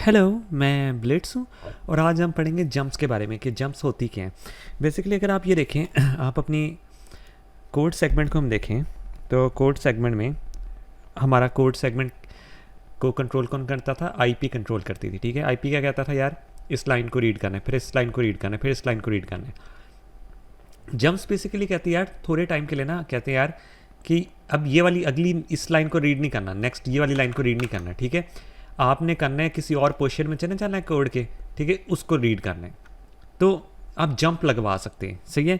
Hello, मैं Blitz हूँ और आज हम पढ़ेंगे जंप्स के बारे में कि जंप्स होती क्या हैं। बेसिकली अगर आप ये देखें आप अपनी कोड सेगमेंट को हम देखें तो कोड सेगमेंट में हमारा कोड सेगमेंट को कंट्रोल कौन करता था? आईपी कंट्रोल करती थी। ठीक है, आईपी क्या कहता था यार, इस लाइन को रीड करना है, फिर इस लाइन को रीड करना है, फिर इस लाइन को रीड करना है। जंप्स बेसिकली कहती है यार थोड़े टाइम के लिए ना, कहते हैं यार कि अब ये वाली अगली इस लाइन को रीड नहीं करना, नेक्स्ट ये वाली लाइन को रीड नहीं करना। ठीक है, आपने करना है किसी और पोर्शन में चले जाना है कोड के, ठीक है, उसको रीड करना है तो आप जंप लगवा सकते हैं। सही है,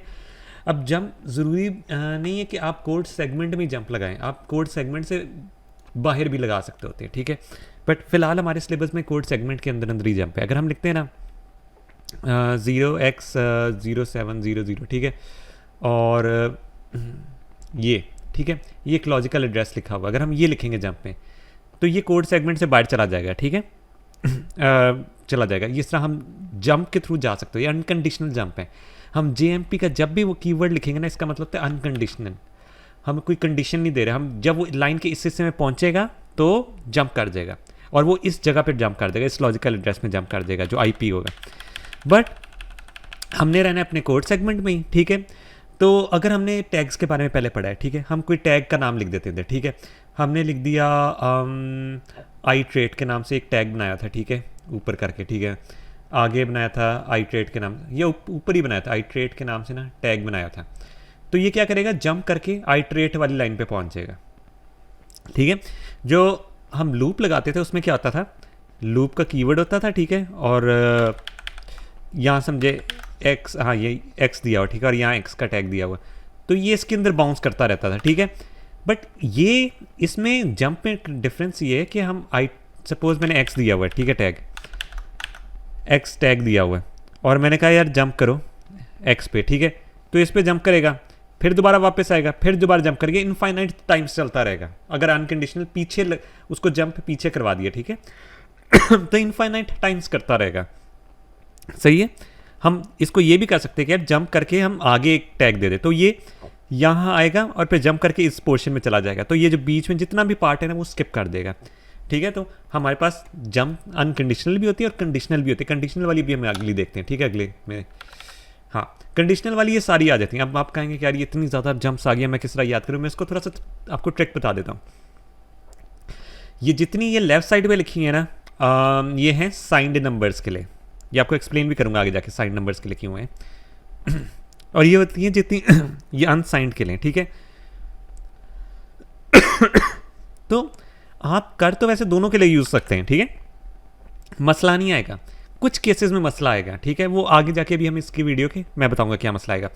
अब जंप ज़रूरी नहीं है कि आप कोड सेगमेंट में जंप लगाएं, आप कोड सेगमेंट से बाहर भी लगा सकते होते हैं। ठीक है, बट फिलहाल हमारे सिलेबस में कोड सेगमेंट के अंदर अंदर ही जंप है। अगर हम लिखते हैं ना 0x0700, ठीक है, और ये, ठीक है, ये एक लॉजिकल एड्रेस लिखा हुआ, अगर हम ये लिखेंगे जंप में तो ये कोड सेगमेंट से बाहर चला जाएगा। ठीक है, चला जाएगा। इस तरह हम जंप के थ्रू जा सकते हो, ये अनकंडीशनल जंप है। हम जेएमपी का जब भी वो कीवर्ड लिखेंगे ना, इसका मतलब है अनकंडीशनल, हम कोई कंडीशन नहीं दे रहे, हम जब वो लाइन के इस हिस्से में पहुंचेगा तो जंप कर जाएगा और वो इस जगह पर जंप कर देगा, इस लॉजिकल एड्रेस में जंप कर देगा जो आईपी होगा। बट हमने रहना है अपने कोड सेगमेंट में ही। ठीक है, तो अगर हमने टैग्स के बारे में पहले पढ़ा है, ठीक है, हम कोई टैग का नाम लिख देते थे। ठीक है, हमने लिख दिया आई ट्रेट के नाम से एक टैग बनाया था, ठीक है, ऊपर करके, ठीक है, आगे बनाया था आई ट्रेट के नाम, ये ऊपर ही बनाया था आई ट्रेट के नाम से ना टैग बनाया था। तो ये क्या करेगा, जंप करके आई ट्रेट वाली लाइन पे पहुंच जाएगा। ठीक है, जो हम लूप लगाते थे उसमें क्या होता था, लूप का कीवर्ड होता था, ठीक है, और यहाँ समझे एक्स, हाँ ये एक्स दिया हुआ, ठीक है, और यहाँ एक्स का टैग दिया हुआ, तो ये इसके अंदर बाउंस करता रहता था। ठीक है, बट ये इसमें जंप में डिफरेंस ये है कि हम आई सपोज मैंने एक्स दिया हुआ है, ठीक है, टैग एक्स टैग दिया हुआ है और मैंने कहा यार जंप करो एक्स पे, ठीक है, तो इस पे जंप करेगा, फिर दोबारा वापस आएगा, फिर दोबारा जंप करेगा, इनफाइनाइट टाइम्स चलता रहेगा। अगर अनकंडीशनल पीछे उसको जंप पीछे करवा दिया, ठीक है तो इनफाइनाइट टाइम्स करता रहेगा। सही है, हम इसको ये भी कर सकते हैं कि यार जंप करके हम आगे एक टैग दे दे, तो ये यहाँ आएगा और फिर जंप करके इस पोर्शन में चला जाएगा, तो ये जो बीच में जितना भी पार्ट है ना वो स्किप कर देगा। ठीक है, तो हमारे पास जंप अनकंडीशनल भी होती है और कंडीशनल भी होती है। कंडीशनल वाली भी हम अगली देखते हैं, ठीक है, अगले में। हाँ, कंडीशनल वाली ये सारी आ जाती हैं। अब आप कहेंगे कि यार ये इतनी ज़्यादा जंप्स आ गया, मैं किस तरह याद करूँ? मैं इसको थोड़ा सा आपको ट्रिक बता देता हूँ। ये जितनी ये लेफ्ट साइड में लिखी है ना, ये हैं साइंड नंबर्स के लिए, ये आपको एक्सप्लेन भी करूँगा आगे जाके साइंड नंबर्स के लिए क्यों हैं और ये होती है जितनी ये अनसाइंड के लिए। ठीक है तो आप कर तो वैसे दोनों के लिए यूज सकते हैं, ठीक है, मसला नहीं आएगा। कुछ केसेस में मसला आएगा, ठीक है, वो आगे जाके भी हम इसकी वीडियो के मैं बताऊंगा क्या मसला आएगा।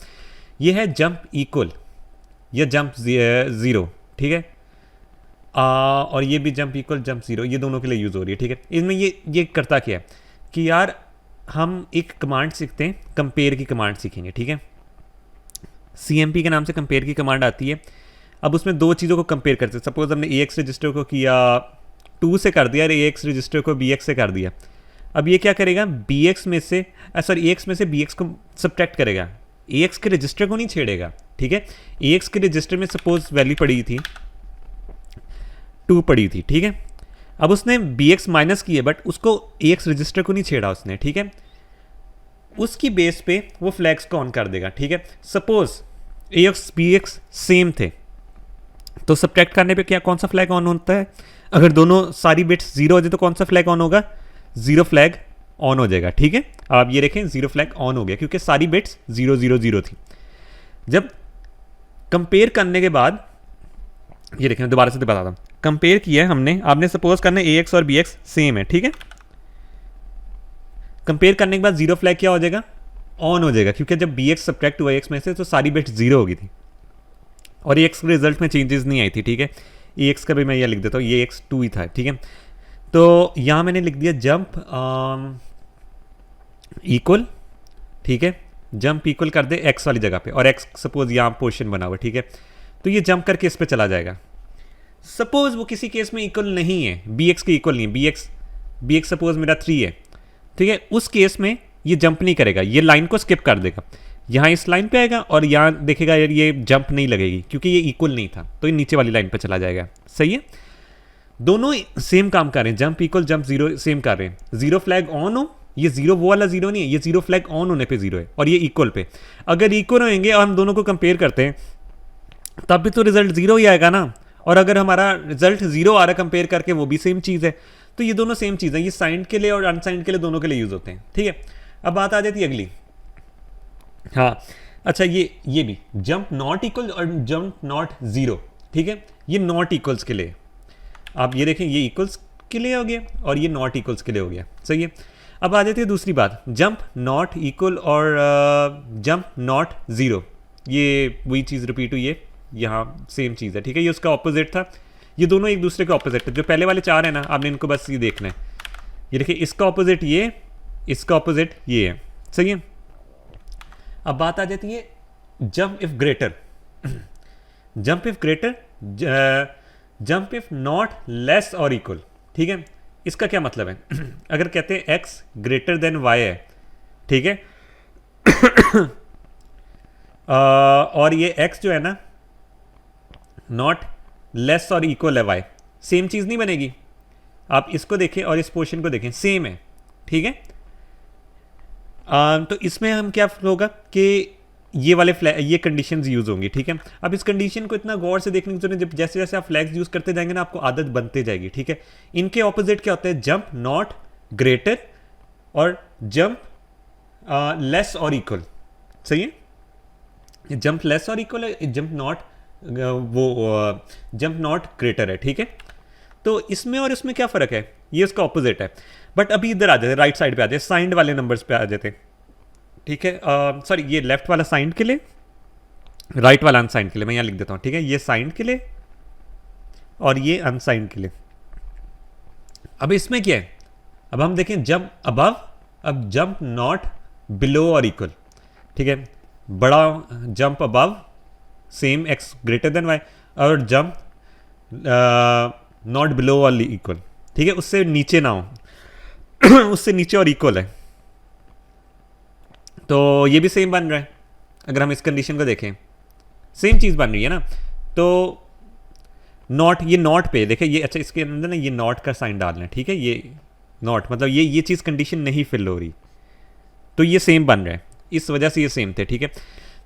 ये है जंप इक्वल या जंप ज़ीरो, ठीक है, और ये भी जंप इक्वल जंप ज़ीरो, ये दोनों के लिए यूज़ हो रही है। ठीक है, इसमें ये करता क्या है कि यार हम एक कमांड सीखते हैं, कंपेयर की कमांड सीखेंगे। ठीक है, CMP के नाम से कंपेयर की कमांड आती है। अब उसमें दो चीज़ों को कंपेयर करते हैं। सपोज हमने AX रजिस्टर को किया 2 से कर दिया और AX रजिस्टर को BX से कर दिया। अब ये क्या करेगा, BX में से AX में से BX को सब्ट्रैक्ट करेगा, AX के रजिस्टर को नहीं छेड़ेगा। ठीक है, AX के रजिस्टर में सपोज वैल्यू पड़ी थी 2 पड़ी थी, ठीक है, अब उसने BX माइनस की है बट उसको AX रजिस्टर को नहीं छेड़ा उसने। ठीक है, उसकी बेस पे वो फ्लैग्स को ऑन कर देगा। ठीक है, सपोज AX BX सेम थे तो सब्ट्रैक्ट करने पे क्या कौन सा फ्लैग ऑन होता है, अगर दोनों सारी बिट्स 0 हो जाए तो कौन सा फ्लैग ऑन होगा, 0 फ्लैग ऑन हो जाएगा। ठीक है, आप ये देखें 0 फ्लैग ऑन हो गया क्योंकि सारी बिट्स 0 0 0 थी। जब कंपेयर करने के बाद ये देखें, दोबारा से बताता हूँ, कंपेयर किया है हमने, आपने सपोज करना AX और BX सेम है। ठीक है, कंपेयर करने के बाद 0 फ्लैग क्या हो जाएगा, ऑन हो जाएगा, क्योंकि जब BX सब्ट्रैक्ट हुआ AX में से तो सारी बिट्स 0 हो गई थी और AX के रिजल्ट में चेंजेस नहीं आई थी। ठीक है, AX का भी मैं ये लिख देता हूँ, ये AX 2 ही था। ठीक है, तो यहाँ मैंने लिख दिया जंप इक्वल, ठीक है, जंप इक्वल कर दे X वाली जगह पे और X सपोज यहाँ पोर्शन बना हुआ। ठीक है, तो ये जंप करके इस पे चला जाएगा। सपोज वो किसी केस में इक्वल नहीं है, BX के इक्वल नहीं है, BX सपोज मेरा 3 है, ठीक है, उस केस में ये जंप नहीं करेगा, ये लाइन को स्किप कर देगा, यहाँ इस लाइन पे आएगा और यहाँ देखेगा यार ये जंप नहीं लगेगी क्योंकि ये इक्वल नहीं था, तो ये नीचे वाली लाइन पे चला जाएगा। सही है, दोनों सेम काम कर रहे हैं, jump equal jump zero same कर रहे हैं। जीरो फ्लैग ऑन हो, ये जीरो वो वाला जीरो नहीं है, ये जीरो फ्लैग ऑन होने पे जीरो है, और ये इक्वल पे। अगर इक्वल होंगे और हम दोनों को कंपेयर करते हैं तब भी तो रिजल्ट जीरो ही आएगा ना। और अगर हमारा रिजल्ट जीरो आ रहा है कंपेयर करके, वो भी सेम चीज़ है। तो ये दोनों सेम चीज़ है, ये साइंड के लिए और अनसाइंड के लिए दोनों के लिए यूज़ होते हैं, ठीक है। अब बात आ जाती है अगली। हाँ अच्छा, ये भी जंप नॉट इक्वल और जंप नॉट जीरो, ठीक है। ये नॉट इक्वल्स के लिए, आप ये देखें, ये इक्वल्स के लिए हो गया और ये नॉट इक्वल्स के लिए हो गया, सही है। अब आ जाती है दूसरी बात, जंप नॉट इक्वल और जंप नॉट ज़ीरो। ये वही चीज़ रिपीट हुई है, यहाँ सेम चीज़ है, ठीक है। ये उसका ऑपोजिट था, ये दोनों एक दूसरे के ऑपोजिट है। जो पहले वाले चार है ना, आपने इनको बस ये देखना है। ये देखिए, इसका ऑपोजिट ये, इसका ऑपोजिट ये है, सही है। अब बात आ जाती है jump if greater. Jump if greater, jump if not less और इक्वल, ठीक है। इसका क्या मतलब है? अगर कहते हैं x ग्रेटर देन y है, ठीक है, और ये x जो है ना नॉट लेस और इक्वल है y, सेम चीज़ नहीं बनेगी। आप इसको देखें और इस पोर्शन को देखें, सेम है, ठीक है। तो इसमें हम क्या होगा कि ये वाले ये कंडीशंस यूज़ होंगी, ठीक है। अब इस कंडीशन को इतना गौर से देखने की जरूरत है, जब जैसे जैसे आप फ्लैग्स यूज़ करते जाएंगे ना, आपको आदत बनते जाएगी, ठीक है। इनके ऑपोजिट क्या होता है? जंप नॉट ग्रेटर और जंप लेस और इक्वल, सही है। जंप लेस और इक्वल है, jump not jump not greater है, ठीक है। तो इसमें और इसमें क्या फ़र्क है? ये उसका ऑपोजिट है। बट अभी इधर आ जाते, राइट साइड पे आ जाते, साइंड वाले नंबर्स पे आ जाते, ठीक है। सॉरी, ये लेफ्ट वाला साइंड के लिए, राइट वाला अनसाइंड के लिए। मैं यहाँ लिख देता हूँ, ठीक है। ये साइंड के लिए और ये अनसाइंड के लिए। अब इसमें क्या है? अब हम देखें जंप अबव, अब जंप नॉट बिलो और इक्वल, ठीक है। बड़ा jump above same X greater than Y, और जंप नॉट बिलो और इक्वल, ठीक है, उससे नीचे ना हो उससे नीचे और इक्वल है, तो ये भी सेम बन रहा है। अगर हम इस कंडीशन को देखें, सेम चीज़ बन रही है ना। तो नॉट, ये नॉट पे देखें, ये अच्छा, इसके अंदर ना ये नॉट का साइन डालना है, ठीक है। ये नॉट मतलब ये चीज़ कंडीशन नहीं फिल हो रही, तो ये सेम बन रहा है, इस वजह से ये सेम थे, ठीक है।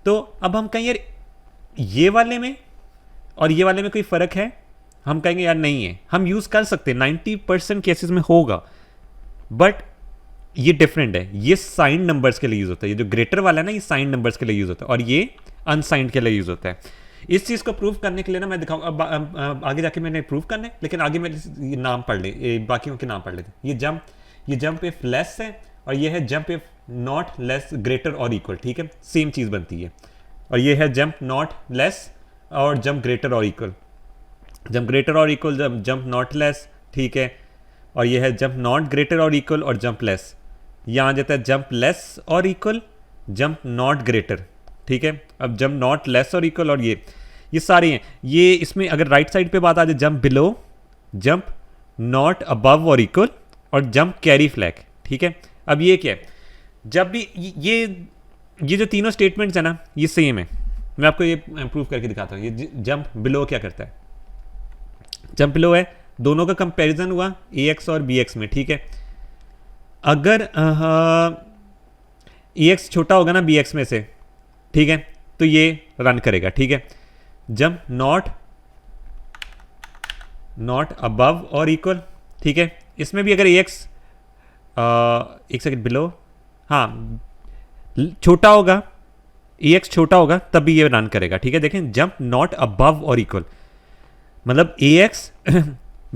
तो अब हम कहें यार ये वाले में और ये वाले में कोई फ़र्क है? हम कहेंगे यार नहीं है। हम यूज़ कर सकते हैं, 90% केसेस में होगा, बट ये डिफरेंट है। ये साइंड नंबर्स के लिए यूज़ होता है, ये जो ग्रेटर वाला है ना, ये साइंड नंबर्स के लिए यूज़ होता है, और ये अनसाइंड के लिए यूज़ होता है। इस चीज़ को प्रूव करने के लिए ना मैं दिखाऊँ, अब आगे जाके मैंने प्रूव करना है, लेकिन आगे मेरे ये नाम पढ़ ले, बाकियों के नाम पढ़ लेते। ये जंप इफ लेस है, और ये है jump if not less greater और इक्वल, ठीक है, सेम चीज़ बनती है। और ये है जंप नॉट लेस और जंप ग्रेटर और इक्वल, जंप ग्रेटर और इक्वल, जंप नॉट लेस, ठीक है। और ये है जंप नॉट ग्रेटर और इक्वल और जंप लेस। यहाँ जाता है जंप लेस और इक्वल, जंप नॉट ग्रेटर, ठीक है। अब जंप नॉट लेस और इक्वल, और ये सारे हैं। ये इसमें अगर राइट साइड पे बात आ जाए, jump below, jump not above और इक्वल, और जंप कैरी फ्लैग, ठीक है। अब ये क्या है? जब भी ये जो तीनों स्टेटमेंट्स हैं ना, ये सेम है। मैं आपको ये प्रूव करके दिखाता हूँ। ये जंप बिलो क्या करता है? जंप बिलो है, दोनों का कंपैरिजन हुआ ए एक्स और बी एक्स में, ठीक है। अगर ए एक्स छोटा होगा ना बी एक्स में से, ठीक है, तो ये रन करेगा, ठीक है। जंप नॉट अबव और इक्वल, ठीक है। इसमें भी अगर ए एक्स एक सेकंड बिलो, हाँ, छोटा होगा, ए एक्स छोटा होगा तब भी ये रन करेगा, ठीक है। देखें, जंप नॉट अबव और इक्वल मतलब ए एक्स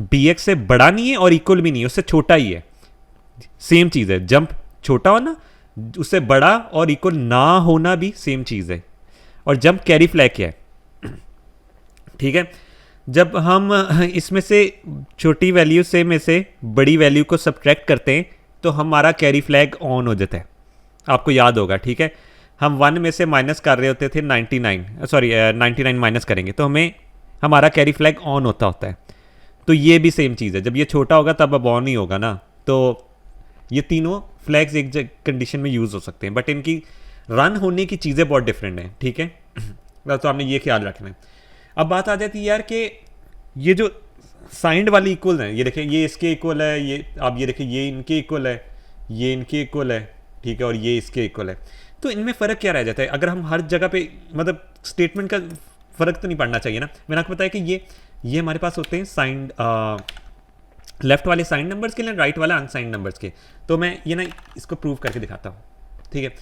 बी एक्स से बड़ा नहीं है और इक्वल भी नहीं है, उससे छोटा ही है, सेम चीज़ है। जंप छोटा होना, उससे बड़ा और इक्वल ना होना भी सेम चीज़ है। और जंप कैरी फ्लैग क्या है? ठीक है, जब हम इसमें से छोटी वैल्यू से में से बड़ी वैल्यू को सब्ट्रैक्ट करते हैं तो हमारा कैरी फ्लैग ऑन हो जाता है, आपको याद होगा, ठीक है। हम 1 में से माइनस कर रहे होते थे 99 माइनस करेंगे तो हमारा कैरी फ्लैग ऑन होता है। तो ये भी सेम चीज़ है, जब ये छोटा होगा तब अब ऑन ही होगा ना। तो ये तीनों फ्लैग्स एक कंडीशन में यूज़ हो सकते हैं, बट इनकी रन होने की चीज़ें बहुत डिफरेंट हैं, ठीक है। तो आपने ये ख्याल रखना है। अब बात आ जाती है यार कि ये जो साइंड वाली इक्वल हैं, ये देखिए ये इसके इक्वल है, ये आप ये देखिए ये इनके इक्वल है, ये इनके इक्वल है, ठीक है, और ये इसके इक्वल है। तो इनमें फ़र्क क्या रह जाता है अगर हम हर जगह पे मतलब स्टेटमेंट का फ़र्क तो नहीं पड़ना चाहिए ना। मैंने आपको बताया कि ये हमारे पास होते हैं साइंड लेफ्ट वाले साइंड नंबर्स के लिए, राइट वाला अनसाइंड नंबर्स के। तो मैं ये ना इसको प्रूव करके दिखाता हूँ, ठीक है।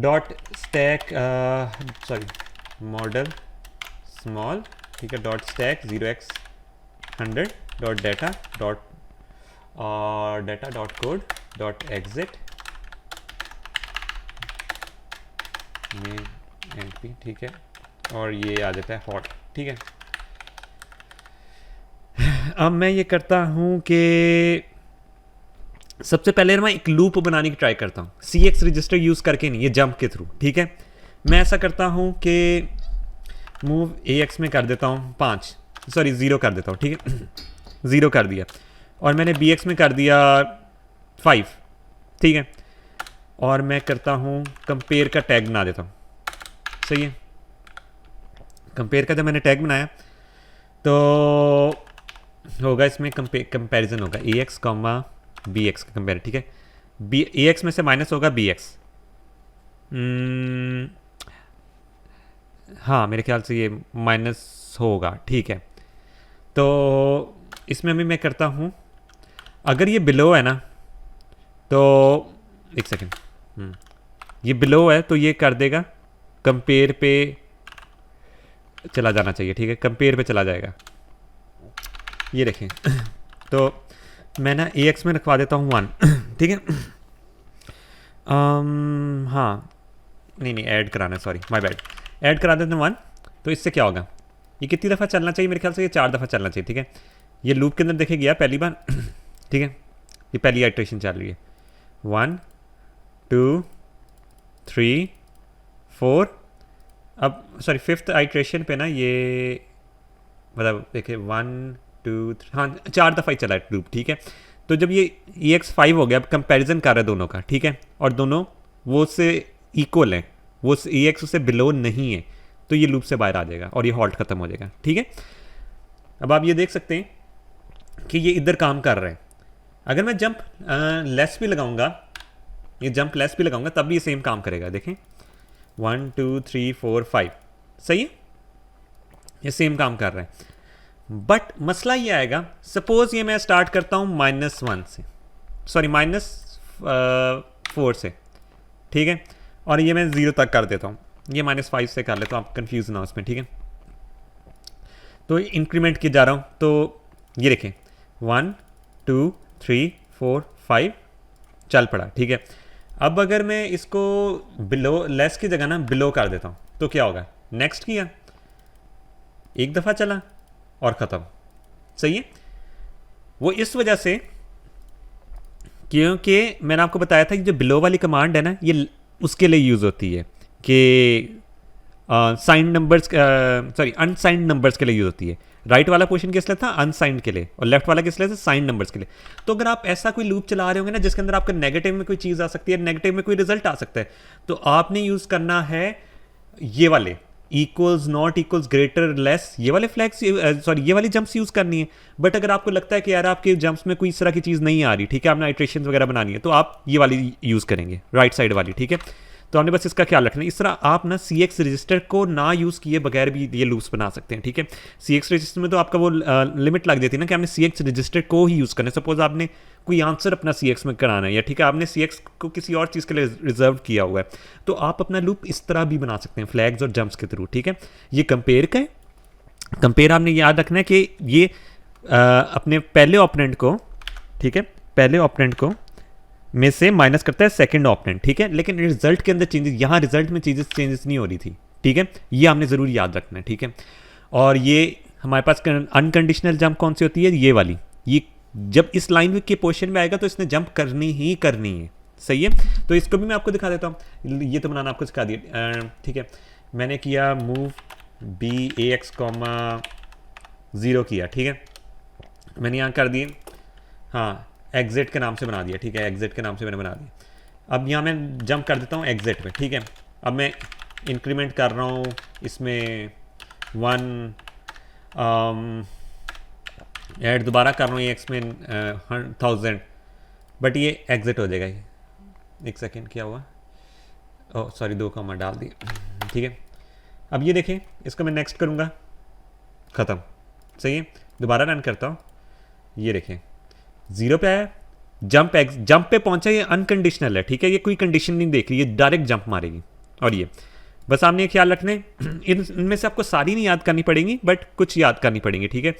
Dot stack sorry model small, ठीक है, dot stack 0x100 dot data dot code dot exit में एनपी, ठीक है, और ये आ जाता है हॉट, ठीक है। अब मैं ये करता हूँ कि सबसे पहले मैं एक लूप बनाने की ट्राई करता हूँ, CX रजिस्टर यूज़ करके नहीं, ये जंप के थ्रू, ठीक है। मैं ऐसा करता हूँ कि मूव AX में कर देता हूँ 5, सॉरी 0 कर देता हूँ, ठीक है 0 कर दिया, और मैंने BX में कर दिया 5, ठीक है, और मैं करता हूँ कंपेयर का टैग बना देता हूँ, सही है। कंपेयर का जब मैंने टैग बनाया तो होगा इसमें कंपैरिजन होगा AX कॉमा BX का कंपेयर, ठीक है। AX में से माइनस होगा BX, हाँ मेरे ख्याल से ये माइनस होगा, ठीक है। तो इसमें भी मैं करता हूँ, अगर ये बिलो है ना तो एक सेकेंड, ये बिलो है तो ये कर देगा कंपेयर पे चला जाना चाहिए, ठीक है, कंपेयर पे चला जाएगा, ये देखें तो मैं ना AX में रखवा देता हूँ 1, ठीक है। हाँ नहीं ऐड कराना है, सॉरी माय बैड, ऐड करा देते हैं 1। तो इससे क्या होगा, ये कितनी दफ़ा चलना चाहिए, मेरे ख्याल से ये 4 दफ़ा चलना चाहिए, ठीक है। ये लूप के अंदर देखे गया पहली बार ठीक है, ये पहली आइट्रेशन चल रही है, 1 2 3 4, अब सॉरी 5th आइट्रेशन पे ना ये मतलब देखिए 1 2 3, हाँ 4 दफ़ा ही चला है लूप, ठीक है। तो जब ये EX 5 हो गया, अब कंपैरिजन कर रहा है दोनों का, ठीक है, और दोनों वो उससे इक्वल है, वो EX उससे बिलो नहीं है, तो ये लूप से बाहर आ जाएगा और ये हॉल्ट खत्म हो जाएगा, ठीक है। अब आप ये देख सकते हैं कि ये इधर काम कर रहा है। अगर मैं जंप लेस भी लगाऊंगा, ये जंप लेस भी लगाऊंगा तब भी ये सेम काम करेगा, देखें 1 2 3 4 5, सही है, ये सेम काम कर रहा है। बट मसला ये आएगा, सपोज ये मैं स्टार्ट करता हूँ -1 से, सॉरी -4 से, ठीक है, और ये मैं 0 तक कर देता हूँ, ये -5 से कर लेता हूँ, आप कंफ्यूज ना हो उसमें, ठीक है। तो इंक्रीमेंट किया जा रहा हूँ, तो ये देखें 1 2 3 4 5 चल पड़ा, ठीक है। अब अगर मैं इसको बिलो लेस की जगह ना बिलो कर देता हूँ तो क्या होगा, नेक्स्ट किया, एक दफ़ा चला और ख़त्म, सही है। वो इस वजह से क्योंकि मैंने आपको बताया था कि जो बिलो वाली कमांड है ना, ये उसके लिए यूज़ होती है कि signed numbers sorry unsigned numbers के लिए यूज़ होती है। राइट वाला पोर्शन किस लिए था, अनसाइंड के लिए, और लेफ्ट वाला किस लिए था, साइंड नंबर्स के लिए। तो अगर आप ऐसा कोई लूप चला रहे होंगे ना जिसके अंदर आपका नेगेटिव में कोई चीज़ आ सकती है, नेगेटिव में कोई रिजल्ट आ सकता है, तो आपने यूज़ करना है ये वाले equals, not equals, greater, less, ये वाले फ्लैग्स, सॉरी ये वाली जंप्स यूज़ करनी है। बट अगर आपको लगता है कि यार आपके जंप्स में कोई इस तरह की चीज़ नहीं आ रही, ठीक है, आपने आइट्रेशन वगैरह बनानी है, तो आप ये वाली यूज़ करेंगे, राइट साइड वाली, ठीक है। तो हमने बस इसका ख्याल रखना है। इस तरह आप ना CX रजिस्टर को ना यूज़ किए बगैर भी ये लूप्स बना सकते हैं, ठीक है। CX रजिस्टर में तो आपका वो लिमिट लग जाती है ना कि आपने CX रजिस्टर को ही यूज़ करना है। सपोज आपने कोई आंसर अपना CX में कराना है, या ठीक है आपने CX को किसी और चीज़ के लिए रिजर्व किया हुआ है, तो आप अपना लूप इस तरह भी बना सकते हैं, फ्लैग्स और जंप्स के थ्रू, ठीक है। ये कंपेयर का है। कंपेयर आपने याद रखना है कि ये अपने पहले ऑपरेंड को, ठीक है, पहले ऑपरेंड को में से माइनस करता है सेकंड ऑपरेंड, ठीक है। लेकिन रिजल्ट के अंदर चेंजेस, यहाँ रिजल्ट में चेंजेस नहीं हो रही थी, ठीक है, ये हमने ज़रूर याद रखना है, ठीक है। और ये हमारे पास अनकंडीशनल जंप कौन सी होती है, ये वाली, ये जब इस लाइन के पोर्शन में आएगा तो इसने जंप करनी ही करनी है, सही है। तो इसको भी मैं आपको दिखा देता हूँ, ये तो बनाना आपको सिखा दिया, ठीक है। मैंने किया मूव BAX, 0 किया, ठीक है, मैंने यहाँ कर दिए, हाँ एग्जिट के नाम से बना दिया, ठीक है, एग्जिट के नाम से मैंने बना दिया। अब यहाँ मैं जंप कर देता हूँ एग्जिट पे, ठीक है। अब मैं इंक्रीमेंट कर रहा हूँ इसमें 1 ऐड दोबारा कर रहा हूँ ये एक्स में 1000, बट ये एग्जिट हो जाएगा ये। एक सेकेंड, क्या हुआ? ओह सॉरी, 2 कॉमा डाल दी, ठीक है। अब ये देखें, इसको मैं नेक्स्ट करूँगा, ख़त्म। सही है, दोबारा रन करता हूँ, ये देखें 0 पे आया, जंप पे पहुंचा, ये अनकंडीशनल है, ठीक है, ये कोई कंडीशन नहीं देख रही, ये डायरेक्ट जंप मारेगी। और ये बस आपने ख्याल रखना है, इनमें से आपको सारी नहीं याद करनी पड़ेंगी, बट कुछ याद करनी पड़ेंगी, ठीक है।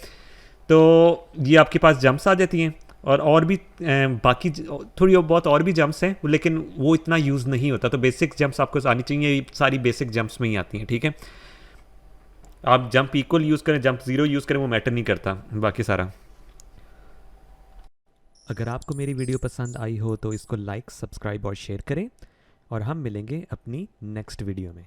तो ये आपके पास जंप्स आ जाती हैं, और भी बाकी थोड़ी बहुत और भी जंप्स हैं, लेकिन वो इतना यूज़ नहीं होता। तो बेसिक जंप्स आपको आनी चाहिए, ये सारी बेसिक जंप्स में ही आती हैं, ठीक है। आप जंप इक्वल यूज़ करें, जंप 0 यूज़ करें, वो मैटर नहीं करता बाकी सारा। अगर आपको मेरी वीडियो पसंद आई हो तो इसको लाइक, सब्सक्राइब और शेयर करें, और हम मिलेंगे अपनी नेक्स्ट वीडियो में।